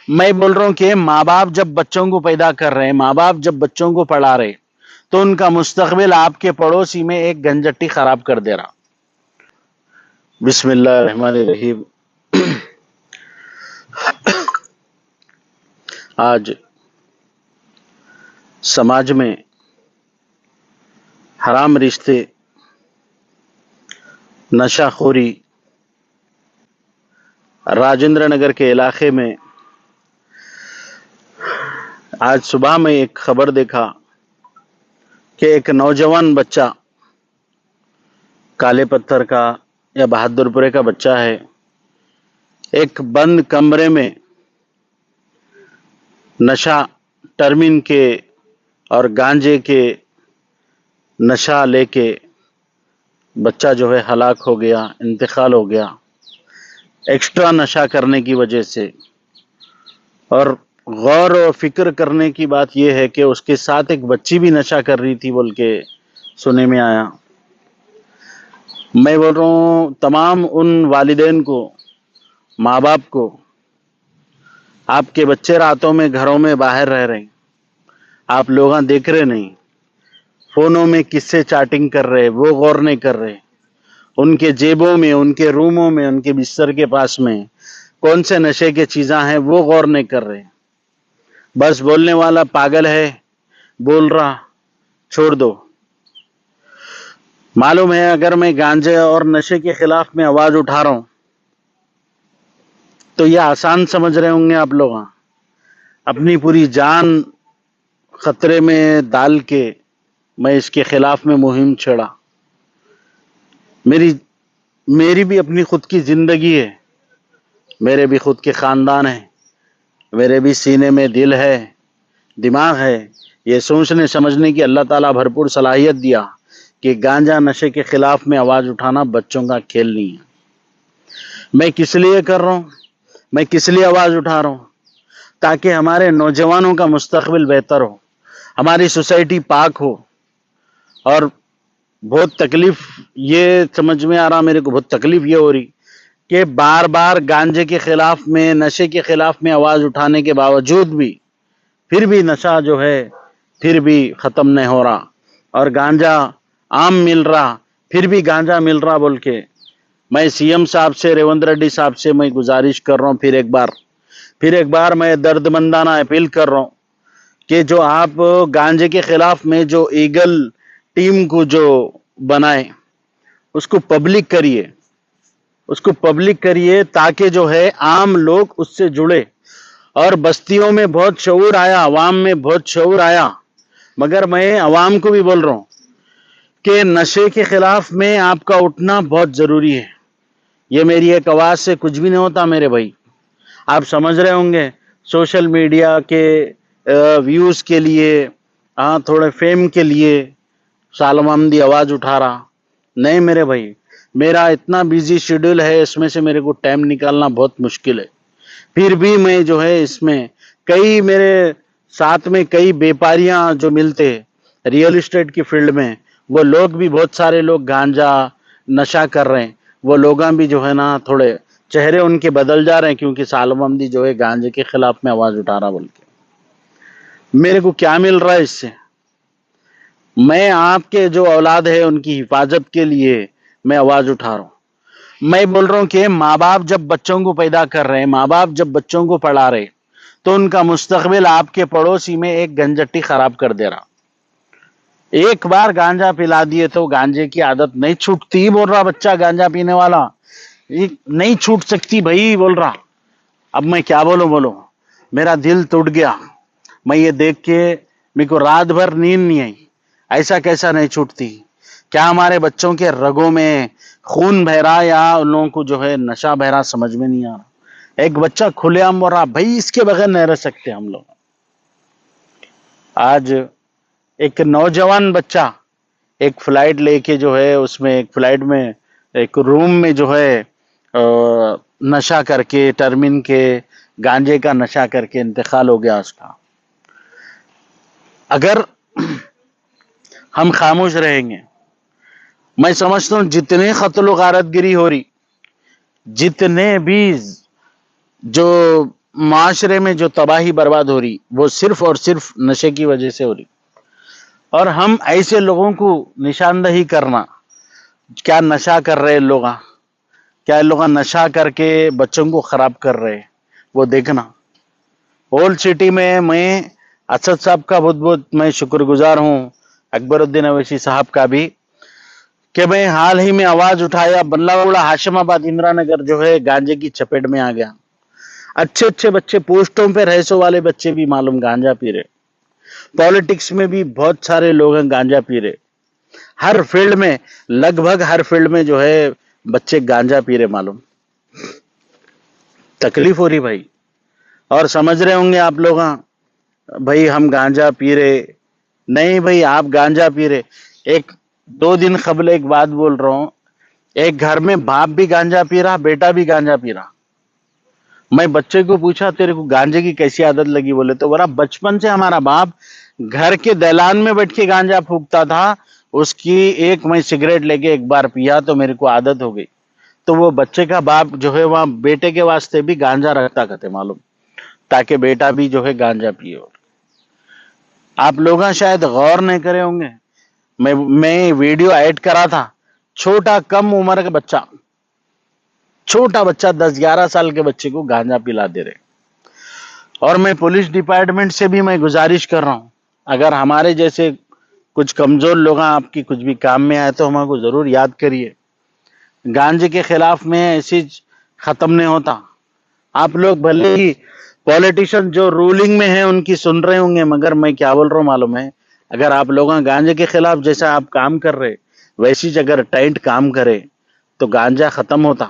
میں بول رہا ہوں کہ ماں باپ جب بچوں کو پیدا کر رہے ہیں، ماں باپ جب بچوں کو پڑھا رہے، تو ان کا مستقبل آپ کے پڑوسی میں ایک گنجٹی خراب کر دے رہا۔ بسم اللہ الرحمن الرحیم۔ آج سماج میں حرام رشتے، نشہ خوری، راجندر نگر کے علاقے میں آج صبح میں ایک خبر دیکھا کہ ایک نوجوان بچہ، کالے پتھر کا یا بہادر پورے کا بچہ ہے، ایک بند کمرے میں نشہ ٹرمین کے اور گانجے کے نشہ لے کے بچہ جو ہے ہلاک ہو گیا، انتقال ہو گیا، ایکسٹرا نشہ کرنے کی وجہ سے۔ اور غور و فکر کرنے کی بات یہ ہے کہ اس کے ساتھ ایک بچی بھی نشہ کر رہی تھی بول کے سننے میں آیا۔ میں بول رہا ہوں تمام ان والدین کو، ماں باپ کو، آپ کے بچے راتوں میں گھروں میں باہر رہ رہے ہیں، آپ لوگاں دیکھ رہے نہیں، فونوں میں کس سے چیٹنگ کر رہے، وہ غور نہیں کر رہے، ان کے جیبوں میں، ان کے روموں میں، ان کے بستر کے پاس میں کون سے نشے کے چیزاں ہیں وہ غور نہیں کر رہے۔ بس بولنے والا پاگل ہے، بول رہا، چھوڑ دو۔ معلوم ہے اگر میں گانجے اور نشے کے خلاف میں آواز اٹھا رہا ہوں تو یہ آسان سمجھ رہے ہوں گے آپ لوگ، اپنی پوری جان خطرے میں ڈال کے میں اس کے خلاف میں مہم چھڑا۔ میری بھی اپنی خود کی زندگی ہے، میرے بھی خود کے خاندان ہے، میرے بھی سینے میں دل ہے، دماغ ہے، یہ سوچنے سمجھنے کی اللہ تعالیٰ بھرپور صلاحیت دیا کہ گانجا نشے کے خلاف میں آواز اٹھانا بچوں کا کھیل نہیں ہے۔ میں کس لیے کر رہا ہوں، میں کس لیے آواز اٹھا رہا ہوں؟ تاکہ ہمارے نوجوانوں کا مستقبل بہتر ہو، ہماری سوسائٹی پاک ہو۔ اور بہت تکلیف یہ سمجھ میں آ رہا، میرے کو بہت تکلیف یہ ہو رہی کہ بار بار گانجے کے خلاف میں، نشے کے خلاف میں آواز اٹھانے کے باوجود بھی پھر بھی نشہ جو ہے پھر بھی ختم نہیں ہو رہا، اور گانجا عام مل رہا، پھر بھی گانجا مل رہا بول کے میں سی ایم صاحب سے، ریونت ریڈی صاحب سے میں گزارش کر رہا ہوں، پھر ایک بار میں درد مندانہ اپیل کر رہا ہوں کہ جو آپ گانجے کے خلاف میں جو ایگل ٹیم کو جو بنائے اس کو پبلک کریے، تاکہ جو ہے عام لوگ اس سے جڑے، اور بستیوں میں بہت شعور آیا، عوام میں بہت شعور آیا۔ مگر میں عوام کو بھی بول رہا ہوں کہ نشے کے خلاف میں آپ کا اٹھنا بہت ضروری ہے۔ یہ میری ایک آواز سے کچھ بھی نہیں ہوتا میرے بھائی، آپ سمجھ رہے ہوں گے سوشل میڈیا کے ویوز کے لیے، تھوڑے فیم کے لیے سال محمدی آواز اٹھا رہا، نہیں میرے بھائی، میرا اتنا بیزی شیڈول ہے، اس میں سے میرے کو ٹائم نکالنا بہت مشکل ہے۔ پھر بھی میں جو ہے اس میں کئی میرے ساتھ میں کئی بیپاریاں جو ملتے ریئل اسٹیٹ کی فیلڈ میں، وہ لوگ بھی بہت سارے لوگ گانجا نشہ کر رہے ہیں، وہ لوگاں بھی جو ہے نا تھوڑے چہرے ان کے بدل جا رہے ہیں، کیونکہ سال محمدی جو ہے گانجے کے خلاف میں آواز اٹھا رہا بول کے۔ میرے کو کیا مل رہا ہے اس سے؟ میں آپ کے جو اولاد ہے ان کی حفاظت کے لیے میں آواز اٹھا رہا ہوں۔ میں بول رہا ہوں کہ ماں باپ جب بچوں کو پیدا کر رہے ہیں، ماں باپ جب بچوں کو پڑھا رہے، تو ان کا مستقبل آپ کے پڑوسی میں ایک گنجٹی خراب کر دے رہا۔ ایک بار گانجا پلا دیے تو گانجے کی عادت نہیں چھوٹتی، بول رہا بچہ گانجا پینے والا نہیں چھوٹ سکتی بھائی، بول رہا۔ اب میں کیا بولوں، میرا دل ٹوٹ گیا۔ میں یہ دیکھ کے میرے کو رات بھر نیند نہیں آئی، ایسا کیسا نہیں چھوٹتی؟ کیا ہمارے بچوں کے رگوں میں خون بہ رہا یا ان لوگوں کو جو ہے نشہ بہ رہا، سمجھ میں نہیں آ رہا۔ ایک بچہ کھلے عام بول رہا بھائی اس کے بغیر نہیں رہ سکتے ہم لوگ۔ آج ایک نوجوان بچہ ایک فلائٹ لے کے جو ہے اس میں ایک فلائٹ میں ایک روم میں جو ہے نشہ کر کے، ٹرمین کے گانجے کا نشہ کر کے انتقال ہو گیا اس کا۔ اگر ہم خاموش رہیں گے، میں سمجھتا ہوں جتنے قتل و غارت گری ہو رہی، جتنے بھی جو معاشرے میں جو تباہی برباد ہو رہی وہ صرف اور صرف نشے کی وجہ سے ہو رہی. اور ہم ایسے لوگوں کو نشاندہی کرنا, کیا نشہ کر رہے لوگ, کیا لوگ نشہ کر کے بچوں کو خراب کر رہے, وہ دیکھنا. اولڈ سٹی میں اسد صاحب کا بہت بہت میں شکر گزار ہوں, اکبر الدین اویسی صاحب کا بھی, کہ میں حال ہی میں آواز اٹھایا. بنلاگوڑا, ہاشم آباد, اندرا نگر جو ہے گانجے کی چپیٹ میں آ گیا. اچھے اچھے بچے پوسٹوں پہ رہسوں والے بچے بھی معلوم گانجا پی رہے. پالیٹکس میں بھی بہت سارے لوگ ہیں گانجا پی رہے. ہر فیلڈ میں, لگ بھگ ہر فیلڈ میں جو ہے بچے گانجا پی رہے معلوم. تکلیف ہو رہی بھائی. اور سمجھ رہے ہوں گے آپ لوگ, بھائی ہم گانجا پی رہے. نہیں بھائی, آپ گانجا پی رہے. ایک 2 دن قبل ایک بات بول رہا ہوں, ایک گھر میں باپ بھی گانجا پی رہا, بیٹا بھی گانجا پی رہا. میں بچے کو پوچھا تیرے کو گانجے کی کیسی عادت لگی, بولے تو بڑا بچپن سے ہمارا باپ گھر کے دلان میں بیٹھ کے گانجا پھونکتا تھا, اس کی ایک میں سگریٹ لے کے ایک بار پیا تو میرے کو عادت ہو گئی. تو وہ بچے کا باپ جو ہے وہاں بیٹے کے واسطے بھی گانجا رکھتا کہتے معلوم, تاکہ بیٹا بھی جو ہے گانجا پیے. آپ لوگ شاید غور نہیں کرے ہوں گے, میں ویڈیو ایڈ کرا تھا, چھوٹا کم عمر کا بچہ, چھوٹا بچہ 10-11 سال کے بچے کو گانجا پلا دے رہے. اور میں پولیس ڈپارٹمنٹ سے بھی میں گزارش کر رہا ہوں, اگر ہمارے جیسے کچھ کمزور لوگ آپ کی کچھ بھی کام میں آئے تو ہمارے کو ضرور یاد کریے. گانجے کے خلاف میں ایسی ختم نہیں ہوتا. آپ لوگ بھلے ہی پولیٹیشین جو رولنگ میں ہیں ان کی سن رہے ہوں گے, مگر میں کیا بول رہا ہوں معلوم ہے, اگر آپ لوگوں گانجے کے خلاف جیسا آپ کام کر رہے ویسی اگر ٹائٹ کام کرے تو گانجا ختم ہوتا.